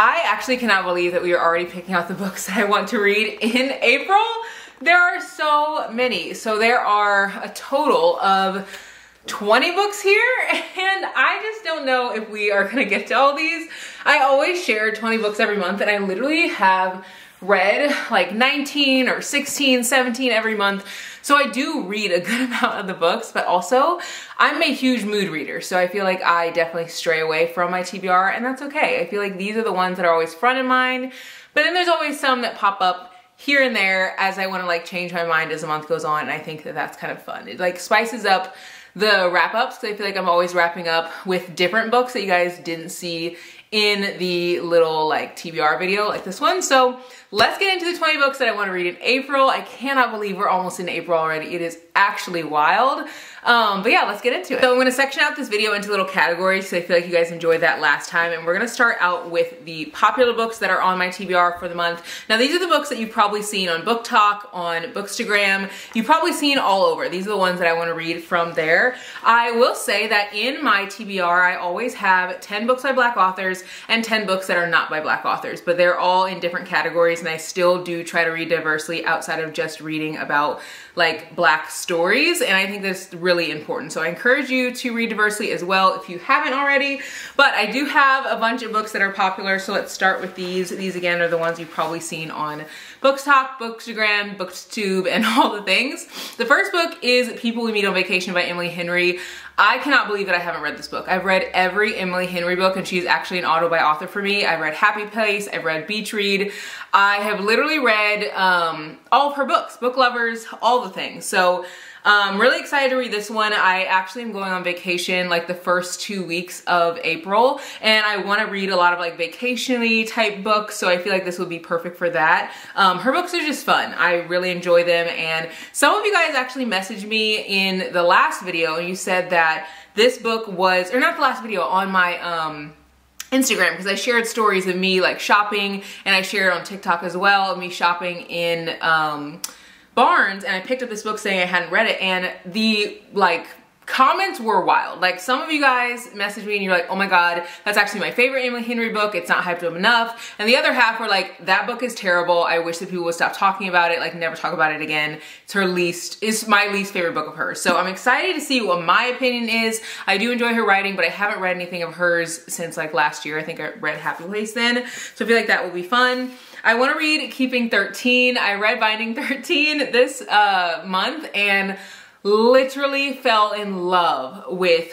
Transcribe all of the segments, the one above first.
I actually cannot believe that we are already picking out the books that I want to read in April. There are so many. So there are a total of 20 books here, and I just don't know if we are gonna get to all these. I always share 20 books every month, and I literally have read like 19 or 16, 17 every month. So I do read a good amount of the books, but also I'm a huge mood reader. So I feel like I definitely stray away from my TBR, and that's okay. I feel like these are the ones that are always front in mind, but then there's always some that pop up here and there as I want to like change my mind as the month goes on, and I think that that's kind of fun. It like spices up the wrap-ups, because I feel like I'm always wrapping up with different books that you guys didn't see in the little like TBR video like this one. So let's get into the 20 books that I want to read in April. I cannot believe we're almost in April already. It is actually wild. But yeah, let's get into it. So I'm going to section out this video into little categories because I feel like you guys enjoyed that last time. And we're going to start out with the popular books that are on my TBR for the month. Now these are the books that you've probably seen on Book Talk, on Bookstagram. You've probably seen all over. These are the ones that I want to read from there. I will say that in my TBR, I always have 10 books by Black authors and 10 books that are not by Black authors, but they're all in different categories, and I still do try to read diversely outside of just reading about like Black stories, and I think that's really important. So I encourage you to read diversely as well if you haven't already, but I do have a bunch of books that are popular, so let's start with these. These again are the ones you've probably seen on Book Talk, Bookstagram, Booktube, and all the things. The first book is People We Meet on Vacation by Emily Henry. I cannot believe that I haven't read this book. I've read every Emily Henry book, and she's actually an auto by author for me. I've read Happy Place, I've read Beach Read. I have literally read all of her books, Book Lovers, all the things. So I'm really excited to read this one. I actually am going on vacation like the first 2 weeks of April, and I want to read a lot of like vacation-y type books, so I feel like this would be perfect for that. Her books are just fun. I really enjoy them, and some of you guys actually messaged me in the last video and you said that this book was, or not the last video, on my Instagram, because I shared stories of me like shopping, and I shared on TikTok as well of me shopping in Barnes, and I picked up this book saying I hadn't read it, and the like comments were wild. Like some of you guys messaged me and you're like, oh my god, that's actually my favorite Emily Henry book, it's not hyped up enough. And the other half were like, that book is terrible, I wish that people would stop talking about it, like never talk about it again. It's my least favorite book of hers. So I'm excited to see what my opinion is. I do enjoy her writing, but I haven't read anything of hers since like last year. I think I read Happy Place then. So I feel like that will be fun. I want to read Keeping 13. I read Binding 13 this month and literally fell in love with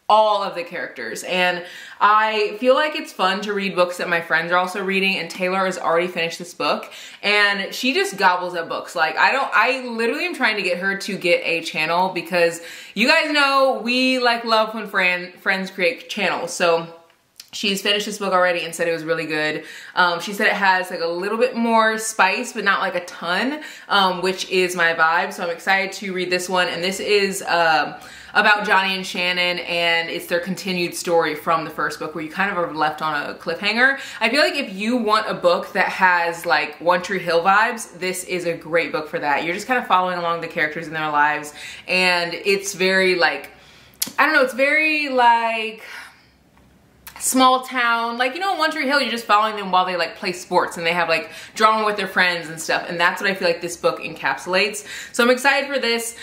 all of the characters, and I feel like it's fun to read books that my friends are also reading, and Taylor has already finished this book and she just gobbles up books. Like I literally am trying to get her to get a channel, because you guys know we like love when friends create channels. So she's finished this book already and said it was really good. She said it has like a little bit more spice, but not like a ton, which is my vibe. So I'm excited to read this one. And this is about Johnny and Shannon, and it's their continued story from the first book, where you kind of are left on a cliffhanger. I feel like if you want a book that has like One Tree Hill vibes, this is a great book for that. You're just kind of following along the characters in their lives, and it's very like, I don't know, it's very like small town, like, you know, One Tree Hill, you're just following them while they like play sports and they have like drama with their friends and stuff, and that's what I feel like this book encapsulates. So I'm excited for this.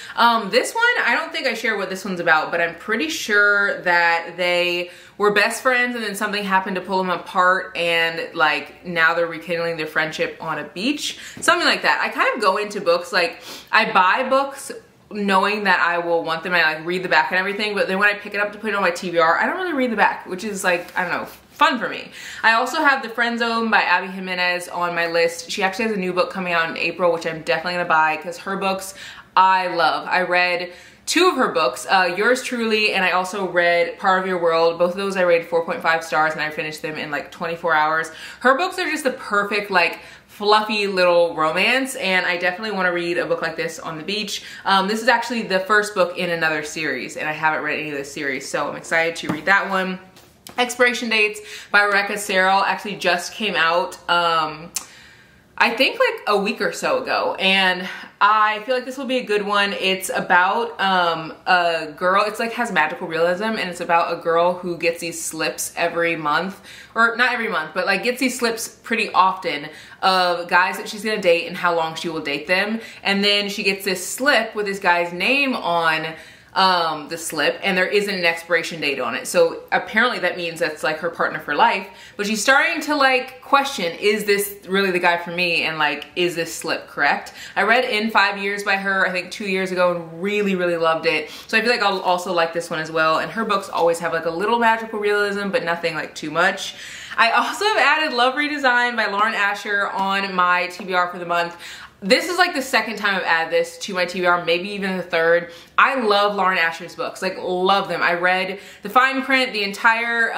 This one, I don't think I share what this one's about, but I'm pretty sure that they were best friends and then something happened to pull them apart, and like now they're rekindling their friendship on a beach, something like that. I kind of go into books, like I buy books knowing that I will want them, and I like read the back and everything, but then when I pick it up to put it on my TBR, I don't really read the back, which is like, I don't know, fun for me. I also have The Friend Zone by Abby Jimenez on my list. She actually has a new book coming out in April, which I'm definitely gonna buy, because her books I love. I read 2 of her books, Yours Truly, and I also read Part of Your World. Both of those I rated 4.5 stars, and I finished them in like 24 hours. Her books are just the perfect like fluffy little romance, and I definitely want to read a book like this on the beach. This is actually the first book in another series, and I haven't read any of this series, so I'm excited to read that one. Expiration Dates by Rebecca Serrell actually just came out. I think like a week or so ago, and I feel like this will be a good one. It's about a girl, it's like has magical realism, and it's about a girl who gets these slips every month, or not every month, but like gets these slips pretty often of guys that she's gonna date and how long she will date them. And then she gets this slip with this guy's name on the slip, and there isn't an expiration date on it. So apparently that means that's like her partner for life, but she's starting to like question, is this really the guy for me? And like, is this slip correct? I read In 5 Years by her, I think 2 years ago, and really, really loved it. So I feel like I'll also like this one as well. And her books always have like a little magical realism, but nothing like too much. I also have added Love Redesign by Lauren Asher on my TBR for the month. This is like the second time I've added this to my TBR, maybe even the third. I love Lauren Asher's books, like love them. I read the fine print, the entire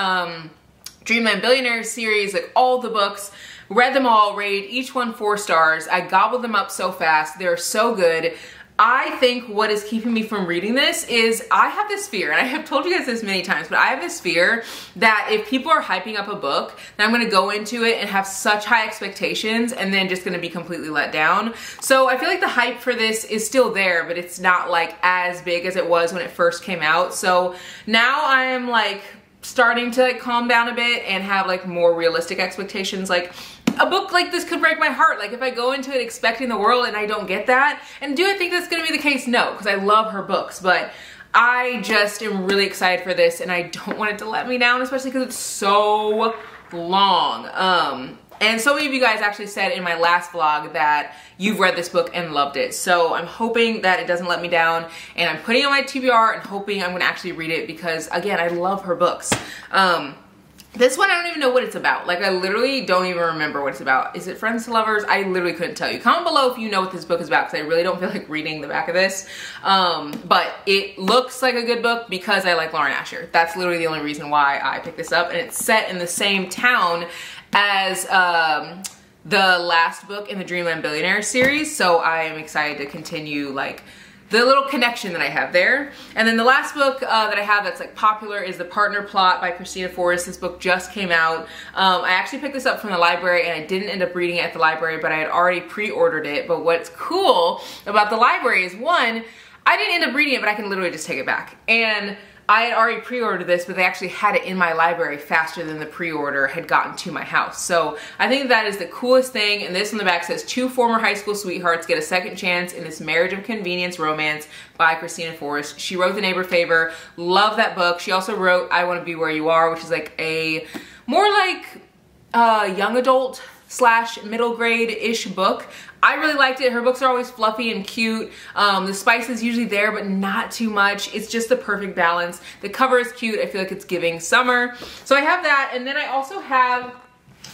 Dreamland Billionaires series, like all the books, read them all, rated each one 4 stars. I gobbled them up so fast. They're so good. I think what is keeping me from reading this is I have this fear, and I have told you guys this many times, but I have this fear that if people are hyping up a book, then I'm gonna go into it and have such high expectations and then just gonna be completely let down. So I feel like the hype for this is still there, but it's not like as big as it was when it first came out. So now I am like starting to like calm down a bit and have like more realistic expectations. Like, a book like this could break my heart. Like if I go into it expecting the world and I don't get that. And do I think that's gonna be the case? No, because I love her books, but I just am really excited for this, and I don't want it to let me down, especially because it's so long. And so many of you guys actually said in my last vlog that you've read this book and loved it. So I'm hoping that it doesn't let me down, and I'm putting it on my TBR and hoping I'm gonna actually read it because, again, I love her books. This one, I don't even know what it's about. Like, I literally don't even remember what it's about. Is it friends to lovers? I literally couldn't tell you. Comment below if you know what this book is about, because I really don't feel like reading the back of this. But it looks like a good book because I like Lauren Asher. That's literally the only reason why I picked this up. And it's set in the same town as the last book in the Dreamland Billionaire series. So I am excited to continue like the little connection that I have there. And then the last book that I have that's like popular is The Partner Plot by Christina Forrest. This book just came out. I actually picked this up from the library, and I didn't end up reading it at the library, but I had already pre-ordered it. But what's cool about the library is, one, I didn't end up reading it, but I can literally just take it back. And I had already pre-ordered this, but they actually had it in my library faster than the pre-order had gotten to my house. So I think that is the coolest thing. And this on the back says, 2 former high school sweethearts get a second chance in this marriage of convenience romance by Christina Forrest. She wrote The Neighbor Favor. Love that book. She also wrote I Want to Be Where You Are, which is like a more like young adult / middle grade-ish book. I really liked it. Her books are always fluffy and cute. The spice is usually there, but not too much. It's just the perfect balance. The cover is cute. I feel like it's giving summer. So I have that, and then I also have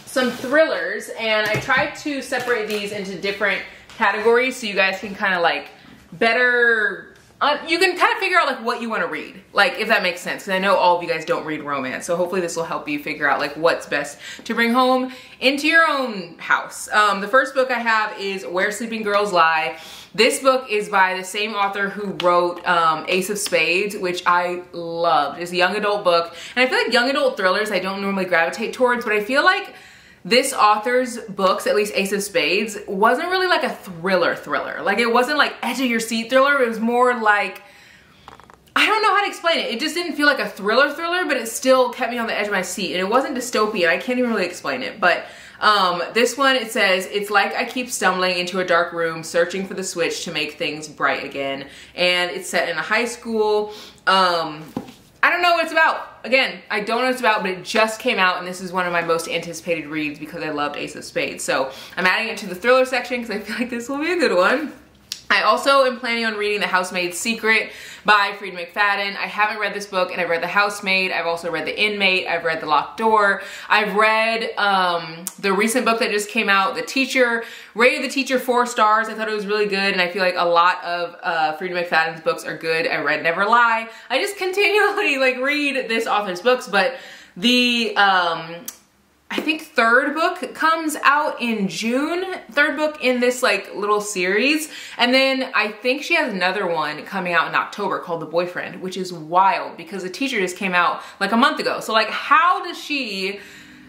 some thrillers, and I tried to separate these into different categories so you guys can kind of like better you can kind of figure out like what you want to read, like if that makes sense, because I know all of you guys don't read romance, so hopefully this will help you figure out like what's best to bring home into your own house. The first book I have is Where Sleeping Girls Lie. This book is by the same author who wrote Ace of Spades, which I loved. It's a young adult book, and I feel like young adult thrillers I don't normally gravitate towards, but I feel like this author's books, at least Ace of Spades, wasn't really like a thriller. Like it wasn't like edge of your seat thriller. It was more like, I don't know how to explain it. It just didn't feel like a thriller, but it still kept me on the edge of my seat. And it wasn't dystopian. I can't even really explain it. But this one, it says, it's like I keep stumbling into a dark room, searching for the switch to make things bright again. And it's set in a high school. I don't know what it's about. Again, I don't know what it's about, but it just came out, and this is one of my most anticipated reads because I loved Ace of Spades. So I'm adding it to the thriller section because I feel like this will be a good one. I also am planning on reading The Housemaid's Secret by Freida McFadden. I haven't read this book, and I've read The Housemaid. I've also read The Inmate. I've read The Locked Door. I've read the recent book that just came out, The Teacher. Rated The Teacher 4 stars. I thought it was really good, and I feel like a lot of Freida McFadden's books are good. I read Never Lie. I just continually like read this author's books, but the I think third book comes out in June, third book in this like little series. And then I think she has another one coming out in October called The Boyfriend, which is wild because The Teacher just came out like a month ago. So like how is she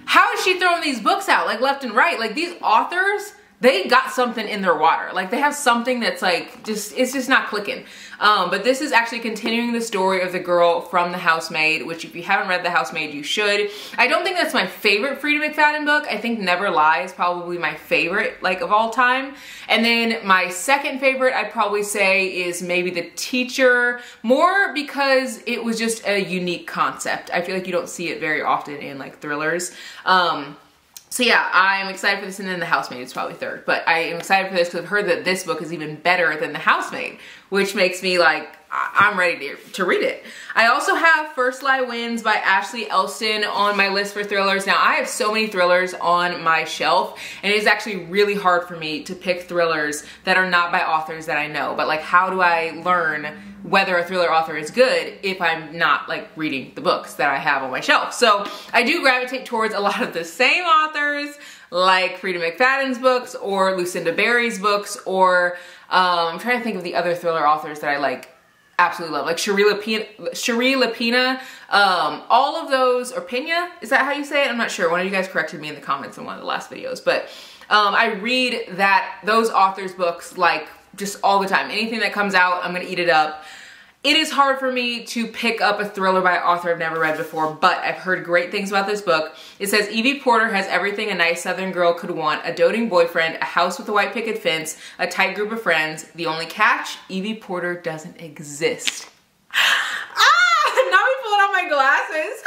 throwing these books out like left and right? Like these authors, they got something in their water. Like they have something that's like, it's just not clicking. But this is actually continuing the story of the girl from The Housemaid, which if you haven't read The Housemaid, you should. I don't think that's my favorite Frida McFadden book. I think Never Lie is probably my favorite, like, of all time. And then my second favorite, I'd probably say, is maybe The Teacher, more because it was just a unique concept. I feel like you don't see it very often in like thrillers. So yeah, I'm excited for this, and then The Housemaid is probably third. But I am excited for this because I've heard that this book is even better than The Housemaid, which makes me like, I'm ready to read it. I also have First Lie Wins by Ashley Elston on my list for thrillers. Now, I have so many thrillers on my shelf, and it is actually really hard for me to pick thrillers that are not by authors that I know. But like, how do I learn whether a thriller author is good if I'm not like reading the books that I have on my shelf? So I do gravitate towards a lot of the same authors, like Frida McFadden's books or Lucinda Berry's books, or I'm trying to think of the other thriller authors that I like absolutely love, like Cherie Lapina, all of those, or Pena, is that how you say it? I'm not sure. One of you guys corrected me in the comments in one of the last videos, but I read those authors' books like just all the time. Anything that comes out, I'm gonna eat it up. It is hard for me to pick up a thriller by an author I've never read before, but I've heard great things about this book. It says, Evie Porter has everything a nice Southern girl could want: a doting boyfriend, a house with a white picket fence, a tight group of friends. The only catch, Evie Porter doesn't exist. Now I'm pulling out my glasses.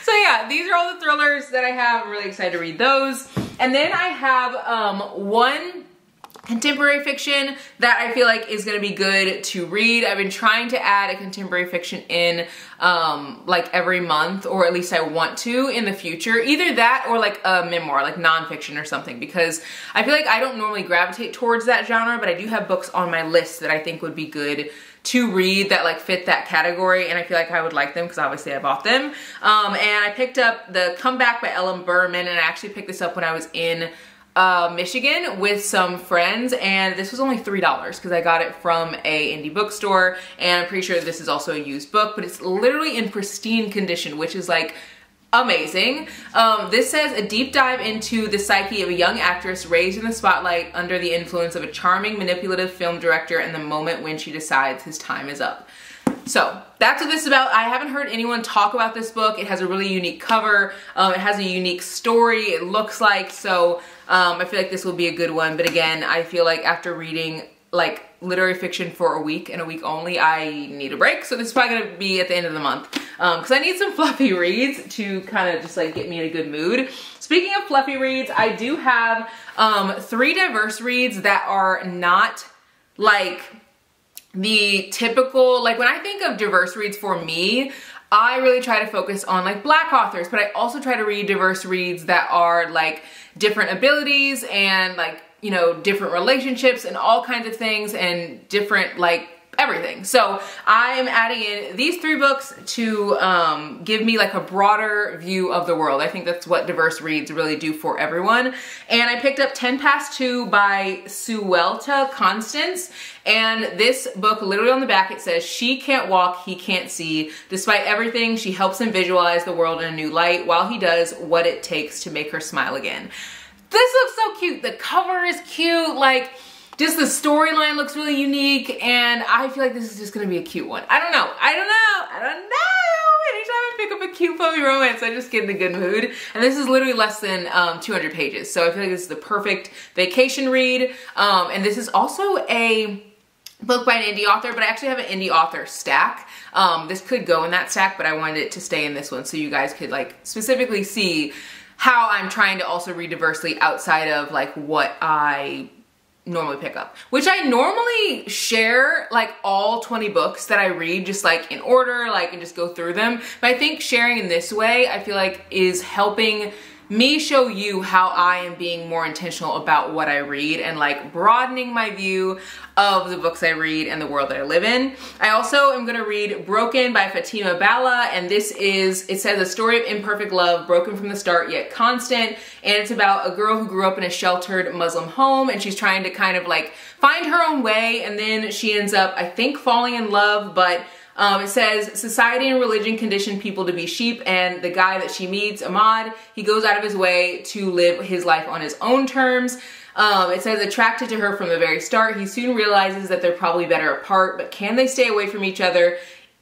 So yeah, these are all the thrillers that I have. I'm really excited to read those. And then I have one contemporary fiction that I feel like is gonna be good to read. I've been trying to add a contemporary fiction in like every month, or at least I want to in the future. Either that or like a memoir, like nonfiction or something, because I feel like I don't normally gravitate towards that genre, but I do have books on my list that I think would be good to read that like fit that category, and I feel like I would like them because obviously I bought them. And I picked up The Comeback by Ellen Berman, and I actually picked this up when I was in Michigan with some friends, and this was only $3 because I got it from a indie bookstore, and I'm pretty sure this is also a used book, but it's literally in pristine condition, which is like amazing. This says, a deep dive into the psyche of a young actress raised in the spotlight under the influence of a charming, manipulative film director and the moment when she decides his time is up. So that's what this is about. I haven't heard anyone talk about this book. It has a really unique cover. It has a unique story, it looks like. So I feel like this will be a good one. But again, I feel like after reading like literary fiction for a week and a week only, I need a break. So this is probably gonna be at the end of the month. Because I need some fluffy reads to kind of just like get me in a good mood. Speaking of fluffy reads, I do have 3 diverse reads that are not like the typical, like when I think of diverse reads for me, I really try to focus on like Black authors, but I also try to read diverse reads that are like different abilities and like, you know, different relationships and all kinds of things and different like everything. So I am adding in these 3 books to give me like a broader view of the world. I think that's what diverse reads really do for everyone. And I picked up 10past2 by Suelta Constance. And this book, literally on the back, it says, she can't walk, he can't see. Despite everything, she helps him visualize the world in a new light while he does what it takes to make her smile again. This looks so cute. The cover is cute. Like, just the storyline looks really unique, and I feel like this is just gonna be a cute one. I don't know. Anytime I pick up a cute fluffy romance, I just get in a good mood. And this is literally less than 200 pages. So I feel like this is the perfect vacation read. And this is also a book by an indie author, but I actually have an indie author stack. This could go in that stack, but I wanted it to stay in this one so you guys could like specifically see how I'm trying to also read diversely outside of like what I normally pick up, which I normally share like all 20 books that I read just like in order, like, and just go through them. But I think sharing in this way, I feel like is helping me show you how I am being more intentional about what I read and like broadening my view of the books I read and the world that I live in. I also am gonna read Broken by Fatima Bala, and this is, it says, a story of imperfect love, broken from the start yet constant, and it's about a girl who grew up in a sheltered Muslim home, and she's trying to kind of like find her own way, and then she ends up, I think, falling in love, but It says, society and religion condition people to be sheep, and the guy that she meets, Ahmad, he goes out of his way to live his life on his own terms. It says, attracted to her from the very start, he soon realizes that they're probably better apart, but can they stay away from each other?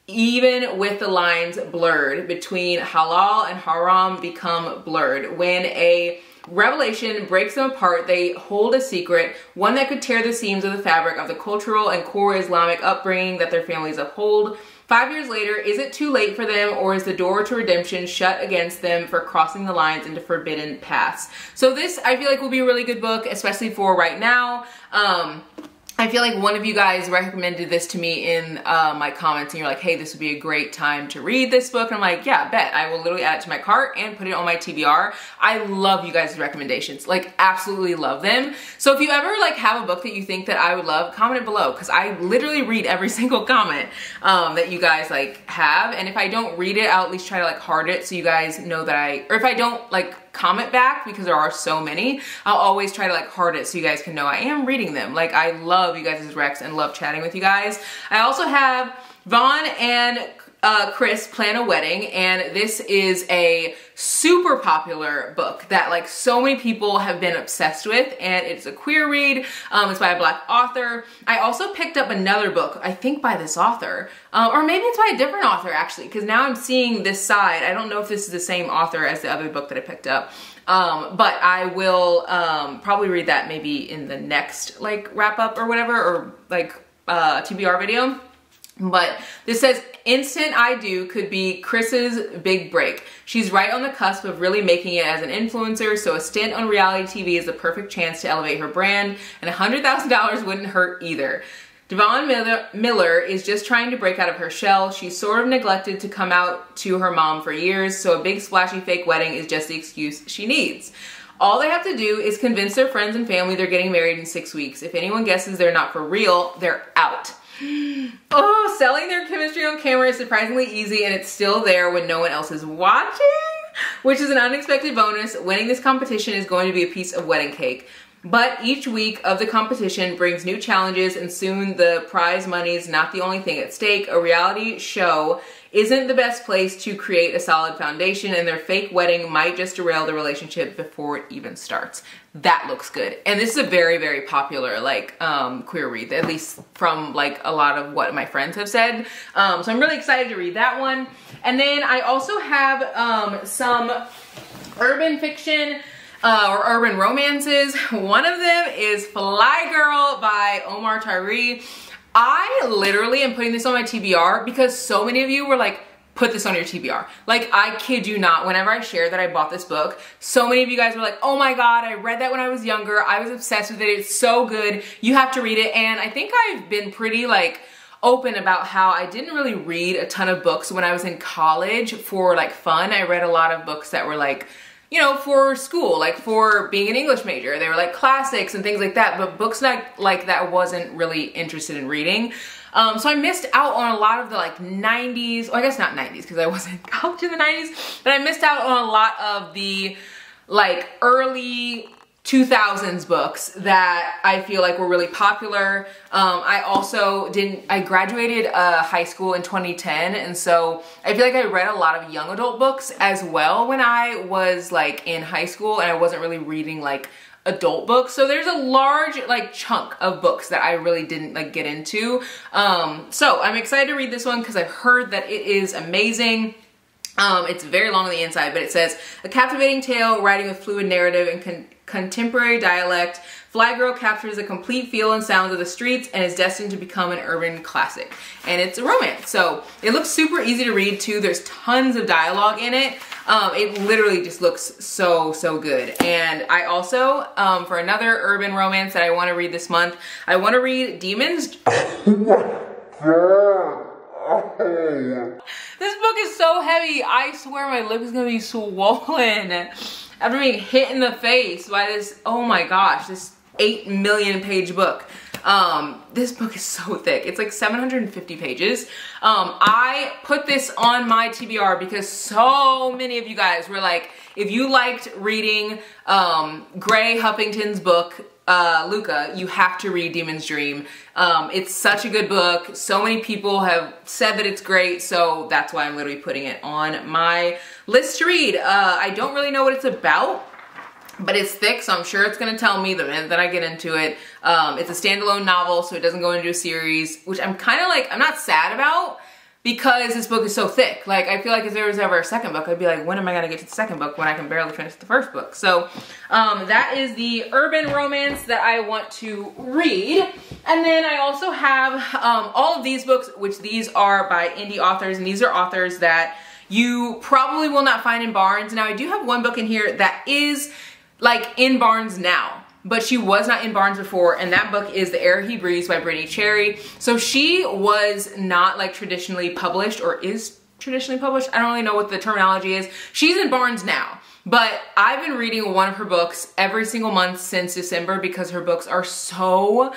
Even with the lines blurred between halal and haram become blurred. When a revelation breaks them apart, they hold a secret, one that could tear the seams of the fabric of the cultural and core Islamic upbringing that their families uphold. 5 years later, is it too late for them, or is the door to redemption shut against them for crossing the lines into forbidden paths? So this, I feel like, will be a really good book, especially for right now. I feel like one of you guys recommended this to me in my comments, and you're like, hey, this would be a great time to read this book. And I'm like, yeah, bet. I will literally add it to my cart and put it on my TBR. I love you guys' recommendations, like absolutely love them. So if you ever like have a book that you think that I would love, comment it below, because I literally read every single comment that you guys like have. And if I don't read it, I'll at least try to like heart it so you guys know that or if I don't like comment back, because there are so many, I'll always try to like heart it so you guys can know I am reading them. Like, I love you guys' recs and love chatting with you guys. I also have Vaughn and Chris Plan a Wedding, and this is a super popular book that like so many people have been obsessed with, and it's a queer read. It's by a Black author. I also picked up another book, I think by this author, or maybe it's by a different author actually, because now I'm seeing this side. I don't know if this is the same author as the other book that I picked up. But I will probably read that maybe in the next like wrap up or whatever, or like TBR video. But this says, Instant I Do could be Chris's big break. She's right on the cusp of really making it as an influencer, so a stint on reality TV is the perfect chance to elevate her brand, and $100,000 wouldn't hurt either. Devon Miller is just trying to break out of her shell. She's sort of neglected to come out to her mom for years, so a big splashy fake wedding is just the excuse she needs. All they have to do is convince their friends and family they're getting married in 6 weeks. If anyone guesses they're not for real, they're out. Oh, selling their chemistry on camera is surprisingly easy, and it's still there when no one else is watching, which is an unexpected bonus. Winning this competition is going to be a piece of wedding cake. But each week of the competition brings new challenges, and soon the prize money is not the only thing at stake. A reality show isn't the best place to create a solid foundation, and their fake wedding might just derail the relationship before it even starts. That looks good. And this is a very, very popular like queer read, at least from like a lot of what my friends have said. So I'm really excited to read that one. And then I also have some urban fiction or urban romances. One of them is Fly Girl by Omar Tyree. I literally am putting this on my TBR because so many of you were like, put this on your TBR. Like, I kid you not, whenever I shared that I bought this book, so many of you guys were like, oh my God, I read that when I was younger. I was obsessed with it. It's so good. You have to read it. And I think I've been pretty like open about how I didn't really read a ton of books when I was in college for like fun. I read a lot of books that were like, you know, for school, like for being an English major. They were like classics and things like that, but books like that I wasn't really interested in reading. So I missed out on a lot of the like 90s, well, I guess not 90s because I wasn't in college in the 90s, but I missed out on a lot of the like early 2000s books that I feel like were really popular. I also I graduated high school in 2010, and so I feel like I read a lot of young adult books as well when I was like in high school, and I wasn't really reading like adult books. So there's a large like chunk of books that I really didn't like get into. So I'm excited to read this one because I've heard that it is amazing. It's very long on the inside, but it says, a captivating tale writing with fluid narrative and contemporary dialect. Fly Girl captures the complete feel and sounds of the streets and is destined to become an urban classic. And it's a romance. So it looks super easy to read too. There's tons of dialogue in it. It literally just looks so, so good. And I also, for another urban romance that I want to read this month, I want to read Demons. This book is so heavy. I swear my lip is gonna be swollen after being hit in the face by this, oh my gosh, this 8 million page book. This book is so thick. It's like 750 pages. I put this on my TBR because so many of you guys were like, if you liked reading Gray Huffington's book, Luca, you have to read Demon's Dream. It's such a good book. So many people have said that it's great, so that's why I'm literally putting it on my list to read. I don't really know what it's about, but it's thick, so I'm sure it's gonna tell me the minute that I get into it. It's a standalone novel, so it doesn't go into a series, which I'm kind of like, I'm not sad about, because this book is so thick. Like, I feel like if there was ever a second book, I'd be like, when am I gonna get to the second book when I can barely finish the first book? So that is the urban romance that I want to read. And then I also have all of these books, which these are by indie authors, and these are authors that you probably will not find in Barnes. Now, I do have one book in here that is like in Barnes now, but she was not in Barnes before, and that book is The Air He Breathes by Brittany Cherry. So she was not like traditionally published, or is traditionally published. I don't really know what the terminology is. She's in Barnes now, but I've been reading one of her books every single month since December because her books are so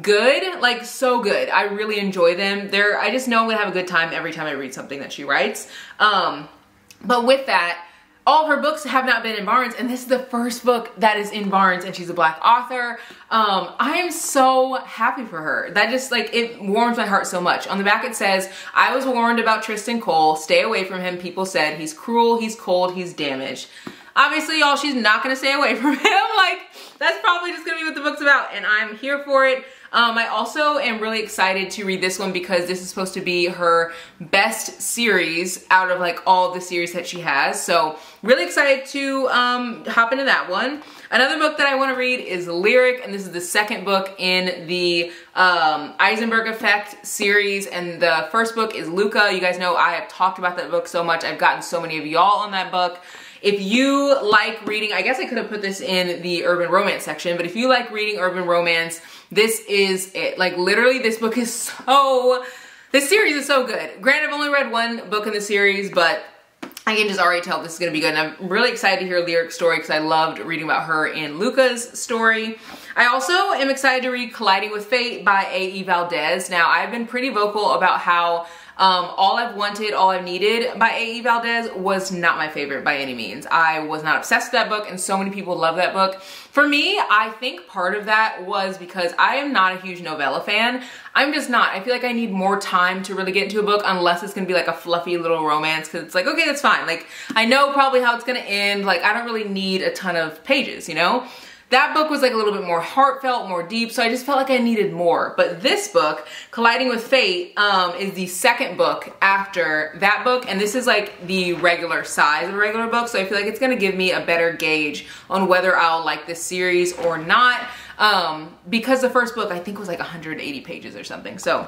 good, like so good. I really enjoy them. I just know I'm gonna have a good time every time I read something that she writes. But with that, all of her books have not been in Barnes, and this is the first book that is in Barnes, and she's a Black author. I am so happy for her. That just, like, it warms my heart so much. On the back it says, I was warned about Tristan Cole. Stay away from him. People said he's cruel, he's cold, he's damaged. Obviously, y'all, she's not gonna stay away from him. Like, that's probably just gonna be what the book's about, and I'm here for it. I also am really excited to read this one because this is supposed to be her best series out of like all the series that she has. So really excited to hop into that one. Another book that I want to read is Lyric, and this is the second book in the Eisenberg Effect series, and the first book is Luca. You guys know I have talked about that book so much. I've gotten so many of y'all on that book. If you like reading, I guess I could have put this in the urban romance section, but if you like reading urban romance, this is it. Like, literally, this book is this series is so good. Granted, I've only read one book in the series, but I can just already tell this is gonna be good. And I'm really excited to hear Lyric's story because I loved reading about her in Luca's story. I also am excited to read Colliding with Fate by A.E. Valdez. Now, I've been pretty vocal about how All I've Wanted, All I've Needed by A.E. Valdez was not my favorite by any means. I was not obsessed with that book, and so many people love that book. For me, I think part of that was because I am not a huge novella fan. I'm just not. I feel like I need more time to really get into a book unless it's gonna be like a fluffy little romance, because it's like, okay, that's fine. Like, I know probably how it's gonna end. Like, I don't really need a ton of pages, you know? That book was like a little bit more heartfelt, more deep, so I just felt like I needed more. But this book, Colliding with Fate, is the second book after that book, and this is like the regular size of a regular book, so I feel like it's gonna give me a better gauge on whether I'll like this series or not, because the first book I think was like 180 pages or something. So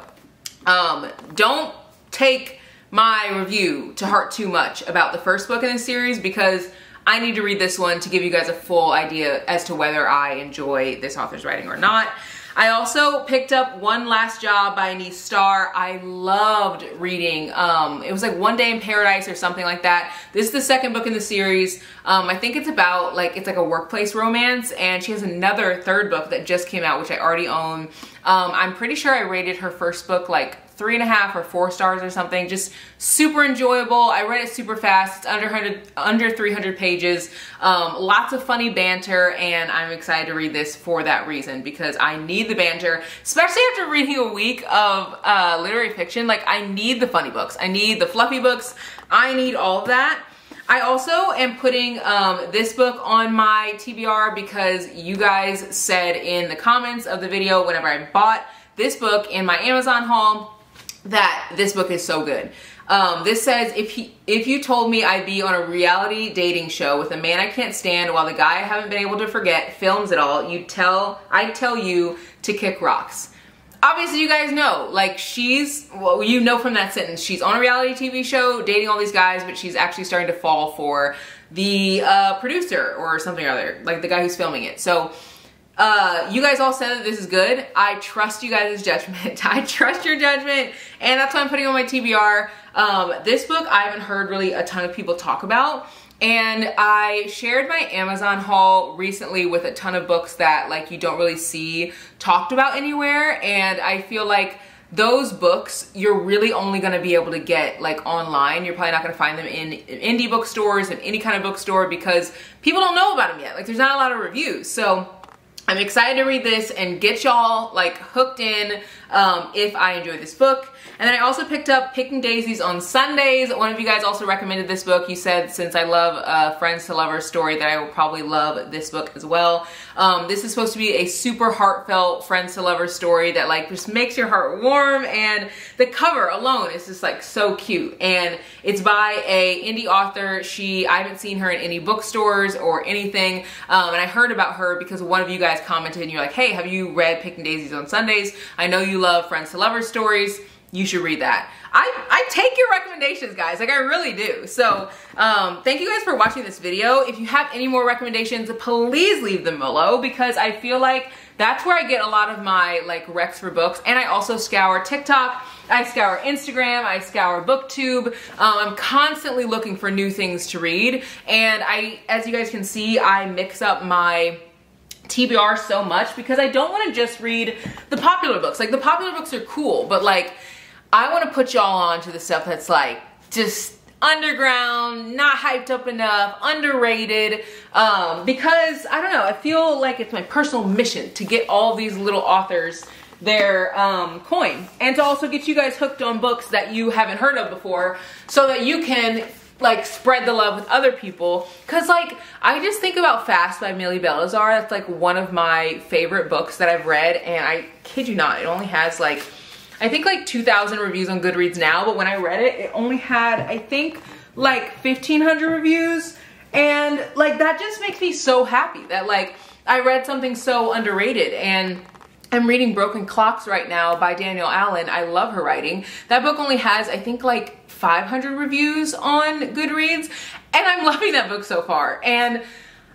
don't take my review to heart too much about the first book in this series, because I need to read this one to give you guys a full idea as to whether I enjoy this author's writing or not. I also picked up One Last Job by Anise Starr. I loved reading, it was like One Day in Paradise or something like that. This is the second book in the series. I think it's about like, it's like a workplace romance, and she has another third book that just came out, which I already own. I'm pretty sure I rated her first book like 3.5 or 4 stars or something. Just super enjoyable. I read it super fast. It's under 300 pages. Lots of funny banter, and I'm excited to read this for that reason, because I need the banter, especially after reading a week of literary fiction. Like, I need the funny books. I need the fluffy books. I need all of that. I also am putting this book on my TBR because you guys said in the comments of the video whenever I bought this book in my Amazon haul that this book is so good. This says, if you told me I'd be on a reality dating show with a man I can't stand while the guy I haven't been able to forget films it all, I'd tell you to kick rocks. Obviously, you guys know, like, well, you know from that sentence, she's on a reality TV show dating all these guys, but she's actually starting to fall for the producer or something or other, like the guy who's filming it. So you guys all said that this is good. I trust you guys' judgment. I trust your judgment, and that's why I'm putting on my TBR. This book I haven't heard really a ton of people talk about, and I shared my Amazon haul recently with a ton of books that like you don't really see talked about anywhere, and I feel like those books you're really only going to be able to get like online. You're probably not going to find them in indie bookstores and any kind of bookstore because people don't know about them yet. Like, there's not a lot of reviews. So I'm excited to read this and get y'all like hooked in if I enjoy this book. And then I also picked up Picking Daisies on Sundays. One of you guys also recommended this book. You said since I love Friends to Lovers story that I will probably love this book as well. This is supposed to be a super heartfelt Friends to Lovers story that like just makes your heart warm, and the cover alone is just like so cute. And it's by a indie author. I haven't seen her in any bookstores or anything, and I heard about her because one of you guys commented and you're like, hey, have you read Picking Daisies on Sundays? I know you love Friends to Lovers stories. You should read that. I take your recommendations, guys. Like, I really do. So, thank you guys for watching this video. If you have any more recommendations, please leave them below, because I feel like that's where I get a lot of my, like, recs for books. And I also scour TikTok. I scour Instagram. I scour BookTube. I'm constantly looking for new things to read. And as you guys can see, I mix up my TBR so much because I don't want to just read the popular books. Like, the popular books are cool, but like, I want to put y'all on to the stuff that's like just underground, not hyped up enough, underrated, because I don't know, I feel like it's my personal mission to get all these little authors their coin, and to also get you guys hooked on books that you haven't heard of before, so that you can like spread the love with other people. Cause like, I just think about Fast by Millie Belazar. That's like one of my favorite books that I've read, and I kid you not, it only has like, I think like 2,000 reviews on Goodreads now, but when I read it, it only had, I think, like 1,500 reviews. And like, that just makes me so happy that like, I read something so underrated. And I'm reading Broken Clocks right now by Danielle Allen. I love her writing. That book only has, I think, like 500 reviews on Goodreads, and I'm loving that book so far. And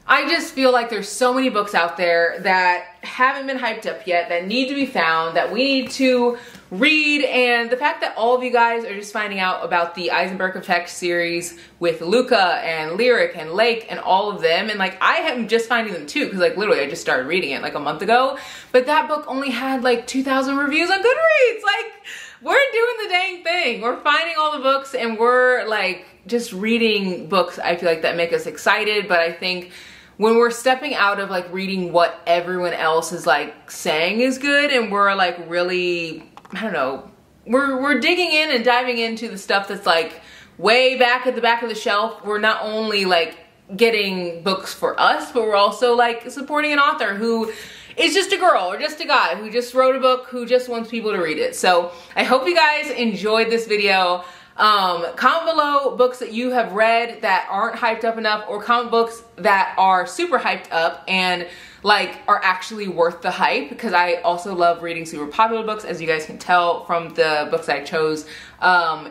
I just feel like there's so many books out there that haven't been hyped up yet, that need to be found, that we need to read. And the fact that all of you guys are just finding out about the Eisenberg Effect series with Luca and Lyric and Lake and all of them, and like, I am just finding them too, because like literally I just started reading it like a month ago, but that book only had like 2,000 reviews on Goodreads. Like, we're doing the dang thing. We're finding all the books, and we're like just reading books, I feel like, that make us excited. But I think when we're stepping out of like reading what everyone else is like saying is good, and we're like really, I don't know, we're digging in and diving into the stuff that's like way back at the back of the shelf, we're not only like getting books for us, but we're also like supporting an author who is just a girl or just a guy who just wrote a book, who just wants people to read it. So I hope you guys enjoyed this video. Comment below books that you have read that aren't hyped up enough, or comment books that are super hyped up and like are actually worth the hype, because I also love reading super popular books, as you guys can tell from the books I chose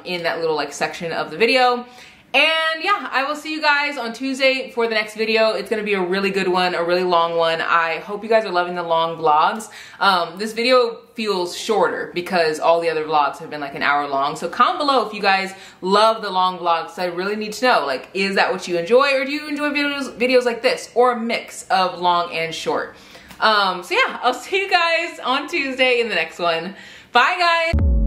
in that little like section of the video. And yeah, I will see you guys on Tuesday for the next video. It's gonna be a really good one, a really long one. I hope you guys are loving the long vlogs. This video feels shorter because all the other vlogs have been like an hour long. So comment below if you guys love the long vlogs. I really need to know, like, is that what you enjoy, or do you enjoy videos like this, or a mix of long and short? So yeah, I'll see you guys on Tuesday in the next one. Bye guys.